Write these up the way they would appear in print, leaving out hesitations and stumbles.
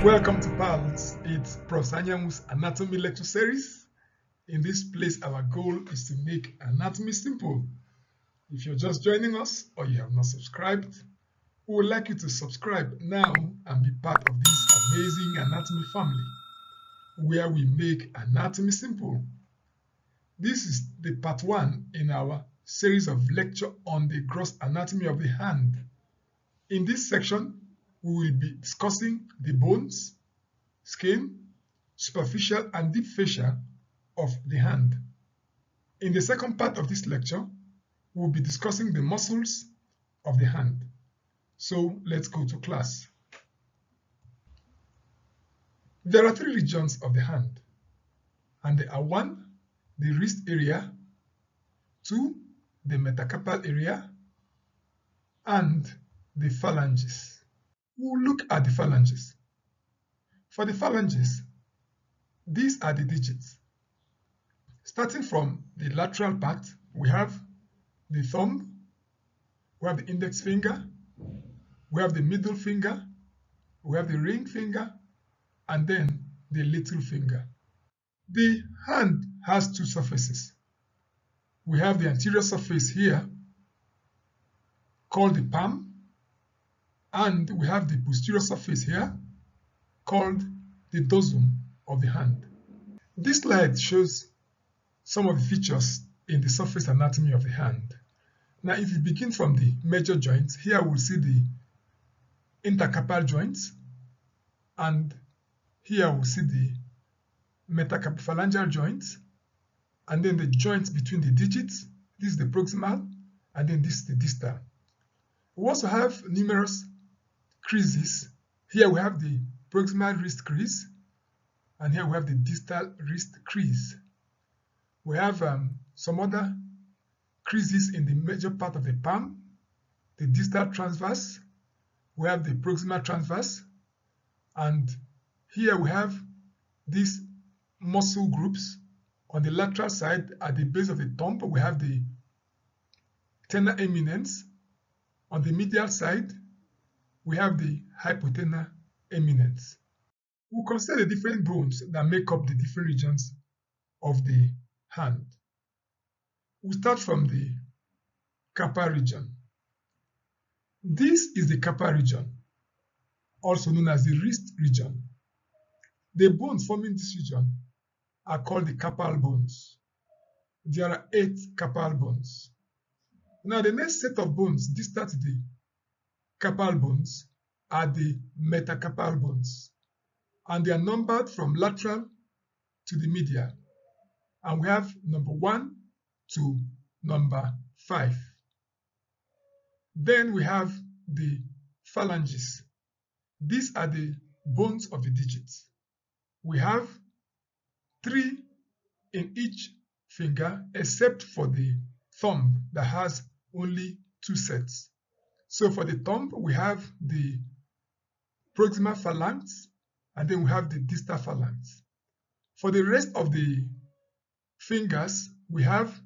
Welcome to Paals. It's Prof Anyanwu's anatomy lecture series. In this place, our goal is to make anatomy simple. If you're just joining us or you have not subscribed, we would like you to subscribe now and be part of this amazing anatomy family, where we make anatomy simple. This is the part 1 in our series of lecture on the gross anatomy of the hand. In this section, we will be discussing the bones, skin, superficial and deep fascia of the hand. In the second part of this lecture, we will be discussing the muscles of the hand. So let's go to class. There are 3 regions of the hand, and they are 1, the wrist area, 2, the metacarpal area, and the phalanges. We'll look at the phalanges. For the phalanges, these are the digits. Starting from the lateral part, we have the thumb, we have the index finger, we have the middle finger, we have the ring finger, and then the little finger. The hand has 2 surfaces. We have the anterior surface here, called the palm, and we have the posterior surface here, called the dorsum of the hand. This slide shows some of the features in the surface anatomy of the hand. Now, if you begin from the major joints, here we'll see the intercarpal joints, and here we'll see the metacarpal phalangeal joints, and then the joints between the digits. This is the proximal, and then this is the distal. We also have numerous creases. Here we have the proximal wrist crease, and here we have the distal wrist crease. We have some other creases in the major part of the palm, the distal transverse. We have the proximal transverse, and here we have these muscle groups. On the lateral side, at the base of the thumb, we have the thenar eminence. On the medial side, we have the hypothenar eminence. We'll consider the different bones that make up the different regions of the hand. We'll start from the carpal region. This is the carpal region, also known as the wrist region. The bones forming this region are called the carpal bones. There are 8 carpal bones. Now, the next set of bones distal to the carpal bones are the metacarpal bones, and they are numbered from lateral to the medial, and we have number 1 to number 5. Then we have the phalanges. These are the bones of the digits. We have 3 in each finger, except for the thumb that has only 2 sets. So for the thumb, we have the proximal phalanx, and then we have the distal phalanx. For the rest of the fingers, we have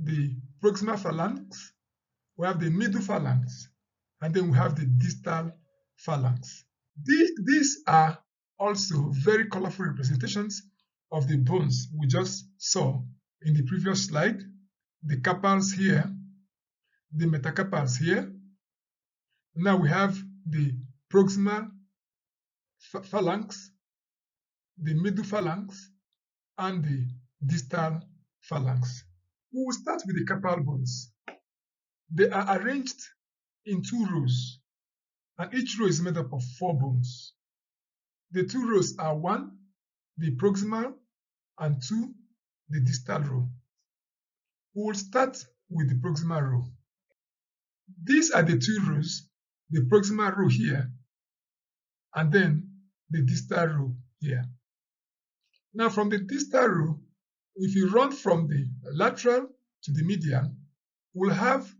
the proximal phalanx, we have the middle phalanx, and then we have the distal phalanx. These are also very colorful representations of the bones we just saw in the previous slide. The carpals here, the metacarpals here. Now we have the proximal phalanx, the middle phalanx, and the distal phalanx. We will start with the carpal bones. They are arranged in 2 rows, and each row is made up of 4 bones. The 2 rows are 1, the proximal, and 2, the distal row. We will start with the proximal row. These are the 2 rows, the proximal row here, and then the distal row here. Now, from the distal row, if you run from the lateral to the medial, we'll have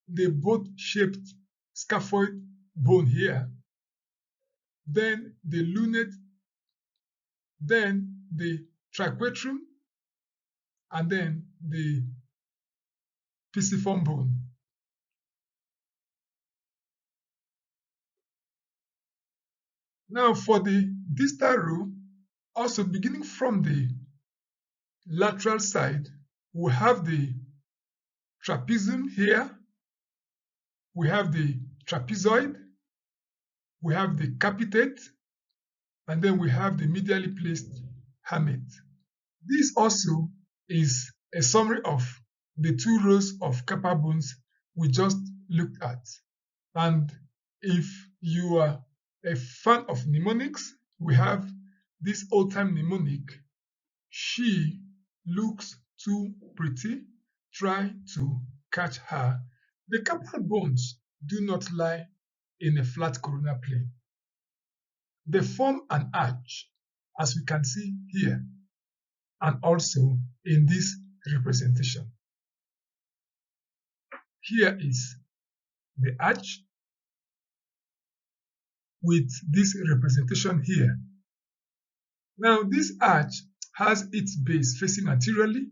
the boat-shaped scaphoid bone here, then the lunate, then the triquetrum, and then the pisiform bone. Now for the distal row, also beginning from the lateral side, we have the trapezium here, we have the trapezoid, we have the capitate, and then we have the medially placed hamate. This also is a summary of the two rows of carpal bones we just looked at. And if you are a fan of mnemonics, we have this old-time mnemonic: she looks too pretty, try to catch her. The carpal bones do not lie in a flat coronal plane. They form an arch, as we can see here, and also in this representation. Here is the arch with this representation here. Now this arch has its base facing anteriorly,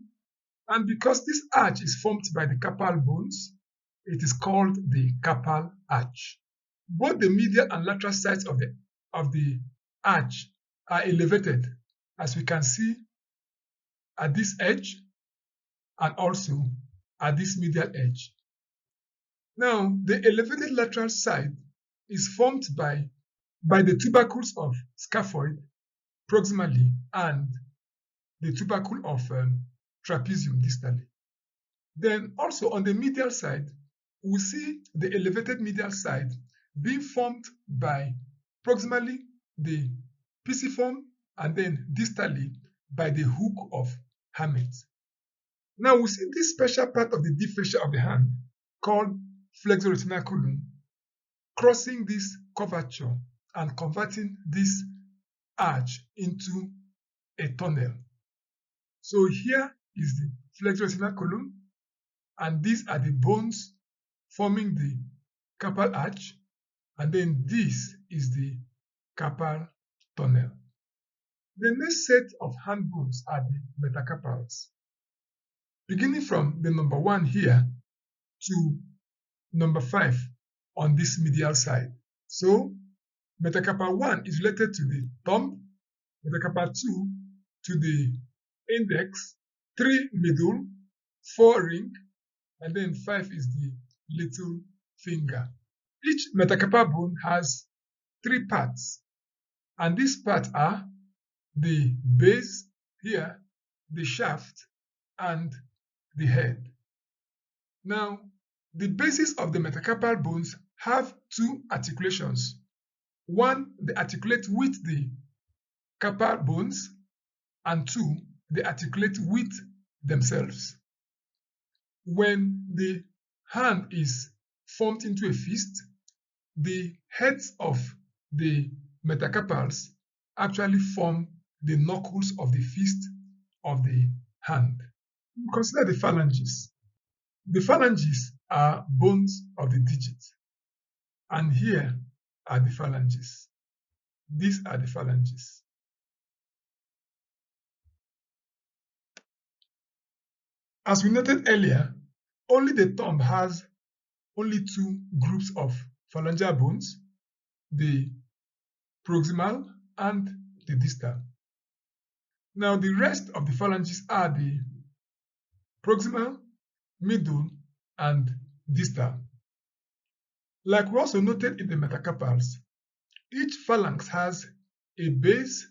and because this arch is formed by the carpal bones, it is called the carpal arch. Both the medial and lateral sides of the arch are elevated, as we can see at this edge and also at this medial edge. Now the elevated lateral side is formed by the tubercles of scaphoid proximally and the tubercle of trapezium distally. Then also on the medial side, we see the elevated medial side being formed by proximally the pisiform and then distally by the hook of hamate. Now we see this special part of the deep fascia of the hand called flexor retinaculum crossing this curvature and converting this arch into a tunnel. So here is the flexor retinaculum, and these are the bones forming the carpal arch, and then this is the carpal tunnel. The next set of hand bones are the metacarpals, beginning from the number 1 here to number 5 on this medial side. So metacarpal 1 is related to the thumb, metacarpal 2 to the index, 3 middle, 4 ring, and then 5 is the little finger. Each metacarpal bone has 3 parts, and these parts are the base here, the shaft, and the head. Now, the bases of the metacarpal bones have 2 articulations. One, they articulate with the carpal bones, and 2, they articulate with themselves. When the hand is formed into a fist, the heads of the metacarpals actually form the knuckles of the fist of the hand. Consider the phalanges. The phalanges are bones of the digit, and here are the phalanges. These are the phalanges. As we noted earlier, only the thumb has only 2 groups of phalangeal bones, the proximal and the distal. Now the rest of the phalanges are the proximal, middle, and distal. Like we also noted in the metacarpals, each phalanx has a base,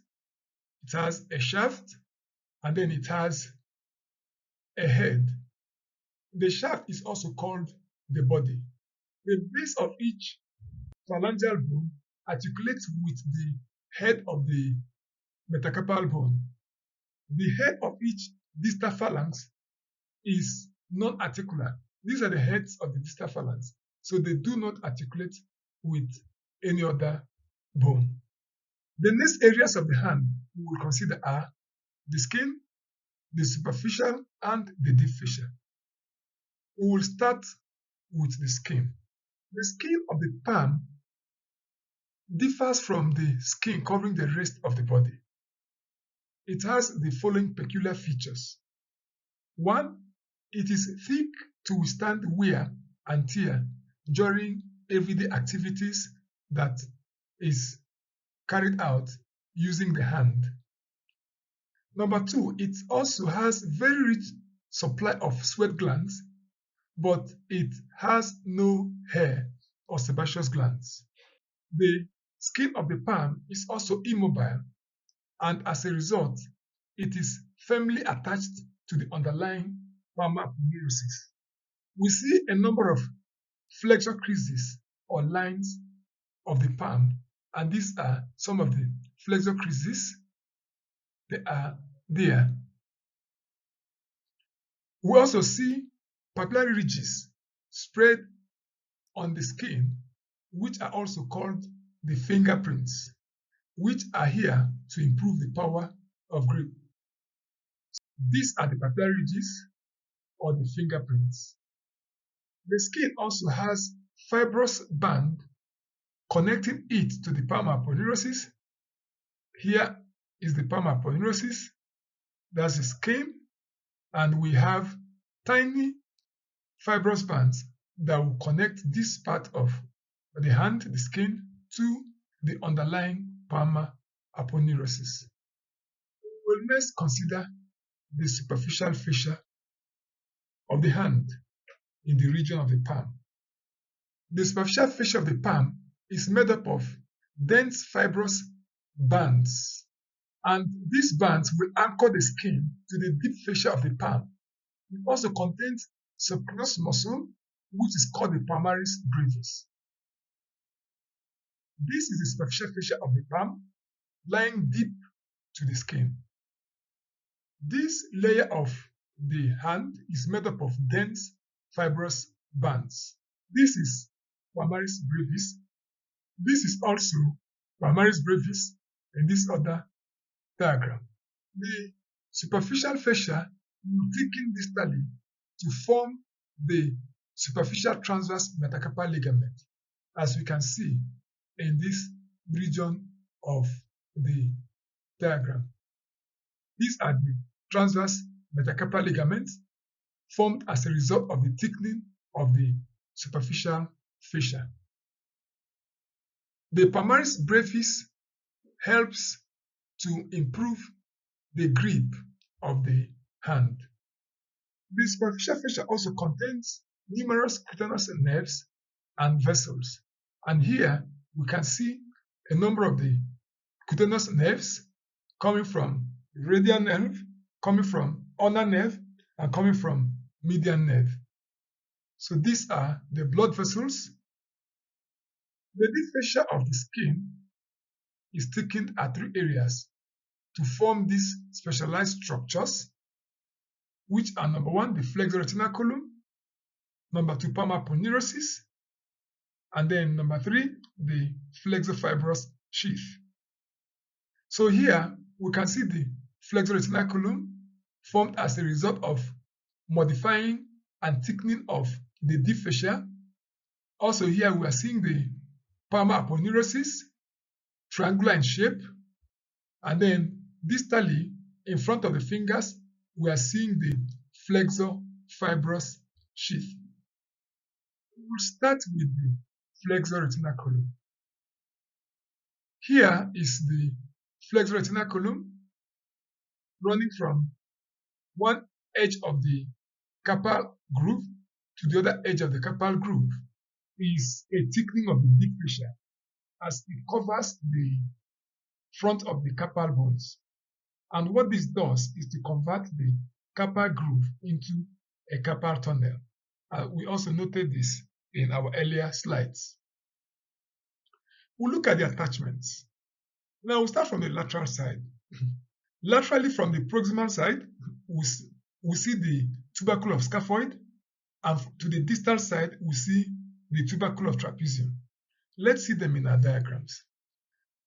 it has a shaft, and then it has a head. The shaft is also called the body. The base of each phalangeal bone articulates with the head of the metacarpal bone. The head of each distal phalanx is non-articular. These are the heads of the distal phalanx, so they do not articulate with any other bone. The next areas of the hand we will consider are the skin, the superficial, and the deep fascia. We will start with the skin. The skin of the palm differs from the skin covering the rest of the body. It has the following peculiar features. 1, it is thick to withstand wear and tear during everyday activities that is carried out using the hand. Number 2, it also has very rich supply of sweat glands, but it has no hair or sebaceous glands. The skin of the palm is also immobile, and as a result, it is firmly attached to the underlying palmar aponeurosis. We see a number of flexor creases or lines of the palm, and these are some of the flexor creases. They are there. We also see papillary ridges spread on the skin, which are also called the fingerprints, which are here to improve the power of grip. These are the papillary ridges or the fingerprints. The skin also has fibrous band connecting it to the palmar aponeurosis. Here is the palmar aponeurosis. That's the skin, and we have tiny fibrous bands that will connect this part of the hand, the skin, to the underlying palmar aponeurosis. We will next consider the superficial fascia of the hand in the region of the palm. The superficial fascia of the palm is made up of dense fibrous bands, and these bands will anchor the skin to the deep fascia of the palm. It also contains subcutaneous muscle, which is called the Palmaris brevis. This is the superficial fascia of the palm, lying deep to the skin. This layer of the hand is made up of dense fibrous bands. This is Palmaris brevis. This is also Palmaris brevis in this other diagram. The superficial fascia will thicken distally to form the superficial transverse metacarpal ligament, as we can see in this region of the diagram. These are the transverse metacarpal ligaments formed as a result of the thickening of the superficial fascia. The Palmaris brevis helps to improve the grip of the hand. The superficial fascia also contains numerous cutaneous nerves and vessels, and here we can see a number of the cutaneous nerves coming from radial nerve, coming from ulnar nerve, and coming from median nerve. So these are the blood vessels. The deep fascia of the skin is thickened at 3 areas to form these specialized structures, which are number 1, the flexor retinaculum, number 2, palmar aponeurosis, and then number 3, the flexor fibrous sheath. So here we can see the flexor retinaculum formed as a result of modifying and thickening of the deep fascia. Also here we are seeing the palmar aponeurosis, triangular in shape, and then distally in front of the fingers we are seeing the flexor fibrous sheath. We will start with the flexor retinaculum. Here is the flexor retinaculum running from one edge of the carpal groove to the other edge of the carpal groove. Is a thickening of the deep fascia as it covers the front of the carpal bones. And what this does is to convert the carpal groove into a carpal tunnel. We also noted this in our earlier slides. We'll look at the attachments. Now we'll start from the lateral side. Laterally from the proximal side, we see the tubercle of scaphoid, and to the distal side, we see the tubercle of trapezium. Let's see them in our diagrams.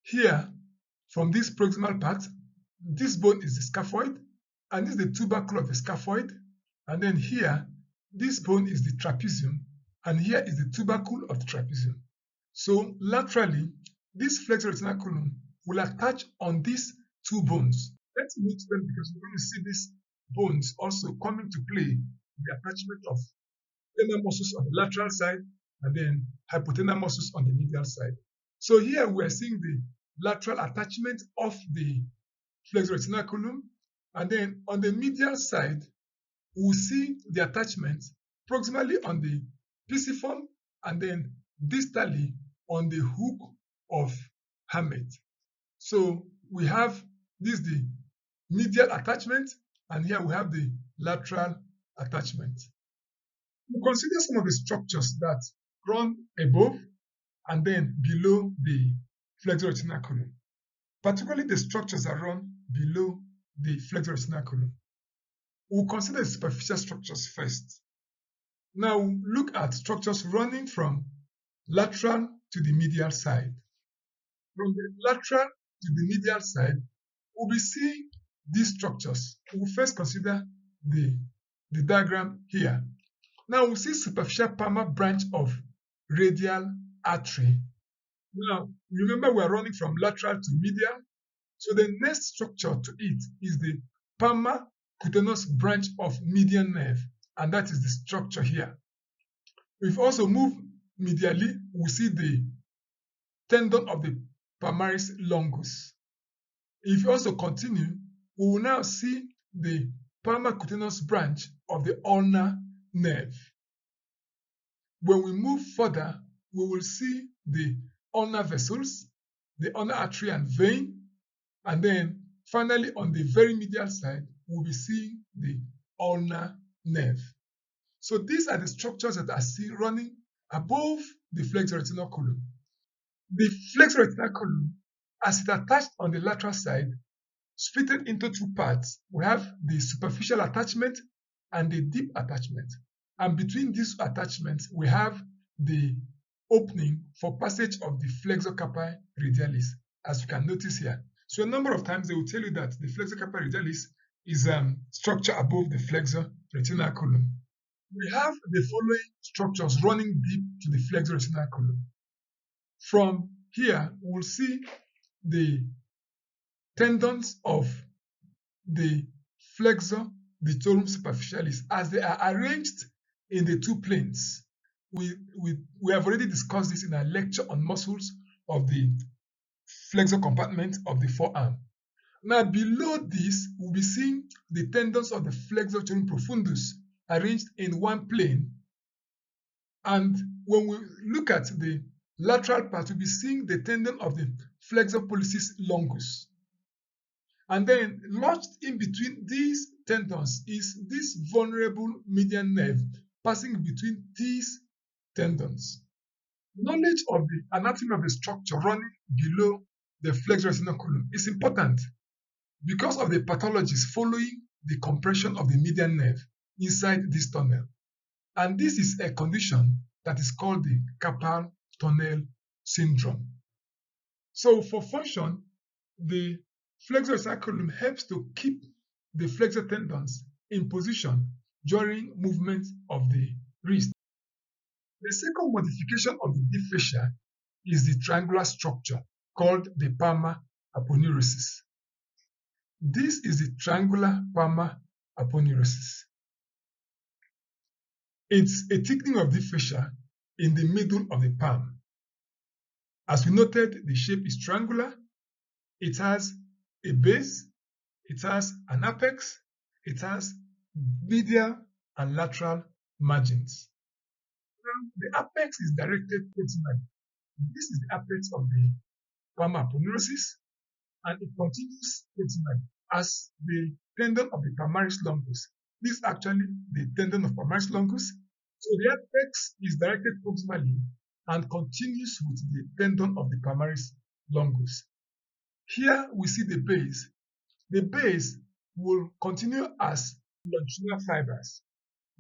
Here, from this proximal part, this bone is the scaphoid, and this is the tubercle of the scaphoid, and then here, this bone is the trapezium, and here is the tubercle of the trapezium. So laterally, this flexor retinaculum will attach on these 2 bones. Let's note them because we're going to see these bones also coming to play the attachment of thenar muscles on the lateral side and then hypothenar muscles on the medial side. So here we are seeing the lateral attachment of the flexor retinaculum, and then on the medial side, we'll see the attachment proximally on the pisiform and then distally on the hook of Hammett. So we have this the medial attachment, and here we have the lateral attachment. We'll consider some of the structures that run above and then below the flexor retinaculum, particularly the structures that run below the flexor retinaculum. We'll consider the superficial structures first. Now look at structures running from lateral to the medial side. From the lateral to the medial side, we'll be seeing these structures. We'll first consider the diagram here. Now we'll see superficial palmar branch of radial artery. Now remember we are running from lateral to medial, so the next structure to it is the palmar cutaneous branch of median nerve, and that is the structure here. We've also moved medially, we see the tendon of the Palmaris longus. If you also continue, we will now see the palmar cutaneous branch of the ulnar nerve. When we move further, we will see the ulnar vessels, the ulnar artery and vein, and then finally on the very medial side, we'll be seeing the ulnar nerve. So these are the structures that are seen running above the flexor retinaculum. The flexor retinaculum, as it attached on the lateral side, split it into two parts. We have the superficial attachment and the deep attachment. And between these attachments, we have the opening for passage of the flexor carpi radialis, as you can notice here. So a number of times they will tell you that the flexor carpi radialis is structure above the flexor retinaculum. We have the following structures running deep to the flexor retinaculum. From here, we'll see the tendons of the flexor ditorum superficialis as they are arranged in the two planes. We have already discussed this in our lecture on muscles of the flexor compartment of the forearm. Now below this, we'll be seeing the tendons of the flexor ditorum profundus arranged in one plane. And when we look at the lateral part, we'll be seeing the tendon of the flexor pollicis longus. And then lodged in between these tendons is this vulnerable median nerve passing between these tendons. Knowledge of the anatomy of the structure running below the flexor retinaculum is important because of the pathologies following the compression of the median nerve inside this tunnel. And this is a condition that is called the carpal tunnel syndrome. So for function, the flexor retinaculum helps to keep the flexor tendons in position during movement of the wrist. The second modification of the deep fascia is the triangular structure called the palmar aponeurosis. This is the triangular palmar aponeurosis. It's a thickening of the fascia in the middle of the palm. As we noted, the shape is triangular. It has a base, it has an apex, it has medial and lateral margins. Now, the apex is directed proximally. This is the apex of the palmar aponeurosis, and it continues proximally as the tendon of the Palmaris longus. This is actually the tendon of Palmaris longus. So the apex is directed proximally and continues with the tendon of the Palmaris longus. Here we see the base. The base will continue as longitudinal fibers.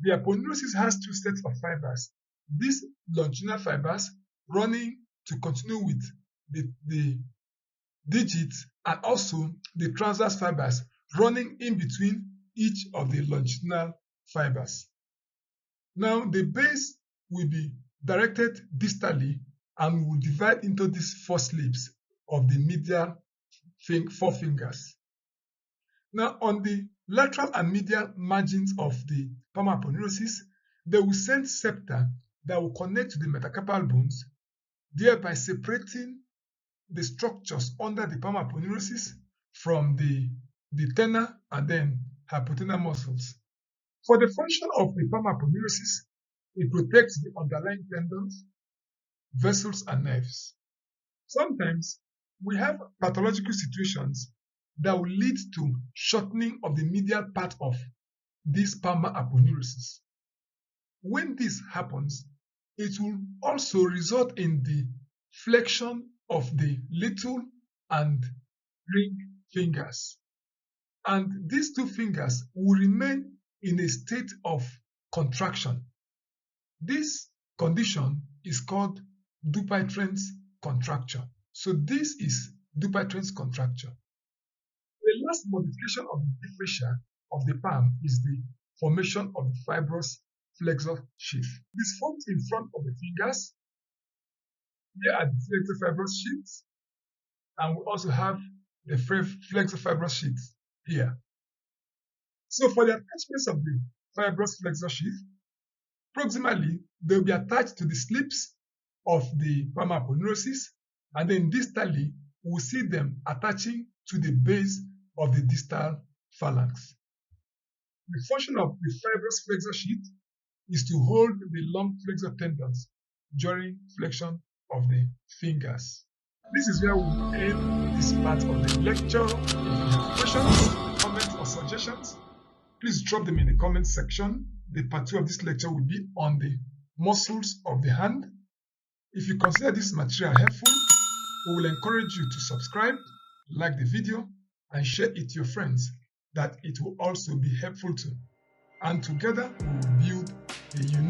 The aponeurosis has two sets of fibers. These longitudinal fibers running to continue with the digits, and also the transverse fibers running in between each of the longitudinal fibers. Now the base will be directed distally and will divide into these four slabs of the medial forefingers. Now on the lateral and medial margins of the palmar aponeurosis, they will send septa that will connect to the metacarpal bones, thereby separating the structures under the palmar aponeurosis from the thenar and then hypothenar muscles. For the function of the palmar aponeurosis, it protects the underlying tendons, vessels, and nerves. Sometimes we have pathological situations that will lead to shortening of the medial part of this palmar aponeurosis. When this happens, it will also result in the flexion of the little and ring fingers. And these two fingers will remain in a state of contraction. This condition is called Dupuytren's contracture. So this is Dupuytren's contracture. The last modification of the fascia of the palm is the formation of the fibrous flexor sheath. This forms in front of the fingers. Here are the flexor fibrous sheaths, and we also have the flexor fibrous sheaths here. So for the attachments of the fibrous flexor sheath, proximally they will be attached to the slips of the palmar aponeurosis, and then distally we will see them attaching to the base of the distal phalanx. The function of the fibrous flexor sheath is to hold the long flexor tendons during flexion of the fingers. This is where we end this part of the lecture. If you have questions, comments, or suggestions, please drop them in the comment section. The part 2 of this lecture will be on the muscles of the hand. If you consider this material helpful, we will encourage you to subscribe, like the video, and share it to your friends, that it will also be helpful too. And together we will build a unique